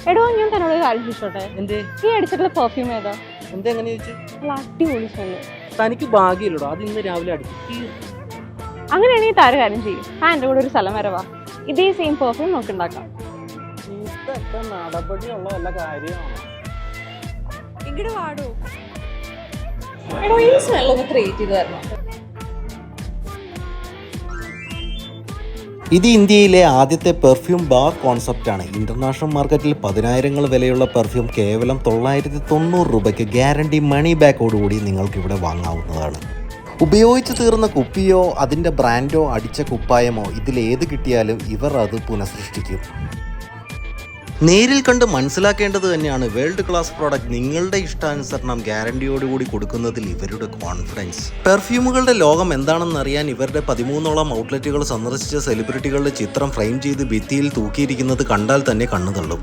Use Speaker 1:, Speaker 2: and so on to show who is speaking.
Speaker 1: എടോ ഞാൻ തന്നോട് ഒരു കാര്യം ചോദിച്ചോട്ടെ,
Speaker 2: എന്തേ
Speaker 1: ഈ അടിച്ചിട്ടുള്ള പെർഫ്യൂം ഏതാ?
Speaker 2: എന്താ എങ്ങനെ ചോദിച്ചു?
Speaker 1: നല്ല അടിപൊളി സ്മെല്ല്.
Speaker 2: തനിക്ക് ഭാഗ്യമില്ലടോ, അത് ഇന്ന് രാവിലെ അടിച്ചു.
Speaker 1: അങ്ങനെയാണെങ്കിൽ താര കാര്യം ചെയ്യും, ആ എൻ്റെ കൂടെ ഒരു സ്ഥലം വരെ വാ, ഇതേ സെയിം പെർഫ്യൂം നമുക്ക് ഉണ്ടാക്കാം.
Speaker 2: ഇതൊക്കെ നടപടിയുള്ള വല്ല കാര്യമാണ്.
Speaker 1: ഇങ്ങോട്ട് വാടോ. എടോ ഈ സ്മെല്ലൊന്ന് ക്രിയേറ്റ് ചെയ്ത് തരണം.
Speaker 3: ഇത് ഇന്ത്യയിലെ ആദ്യത്തെ പെർഫ്യൂം ബാർ കോൺസെപ്റ്റാണ്. ഇന്റർനാഷണൽ മാർക്കറ്റിൽ 10,000 വിലയുള്ള പെർഫ്യൂം കേവലം 990 രൂപയ്ക്ക് ഗ്യാരണ്ടി മണി ബാക്കോടുകൂടി നിങ്ങൾക്ക് ഇവിടെ വാങ്ങാവുന്നതാണ്. ഉപയോഗിച്ച് തീർന്ന കുപ്പിയോ അതിൻ്റെ ബ്രാൻഡോ അടിച്ച കുപ്പായമോ ഇതിലേത് കിട്ടിയാലും ഇവർ അത് പുനഃസൃഷ്ടിക്കും. നേരിൽ കണ്ട് മനസ്സിലാക്കേണ്ടത് തന്നെയാണ് വേൾഡ് ക്ലാസ് പ്രോഡക്റ്റ് നിങ്ങളുടെ ഇഷ്ടാനുസരണം ഗ്യാരണ്ടിയോടുകൂടി കൊടുക്കുന്നതിൽ ഇവരുടെ കോൺഫിഡൻസ്. പെർഫ്യൂമുകളുടെ ലോകം എന്താണെന്ന് അറിയാൻ ഇവരുടെ 13ഓളം ഔട്ട്ലെറ്റുകൾ സന്ദർശിച്ച സെലിബ്രിറ്റികളുടെ ചിത്രം ഫ്രെയിം ചെയ്ത് ഭിത്തിയിൽ തൂക്കിയിരിക്കുന്നത് കണ്ടാൽ തന്നെ കണ്ണു തള്ളും.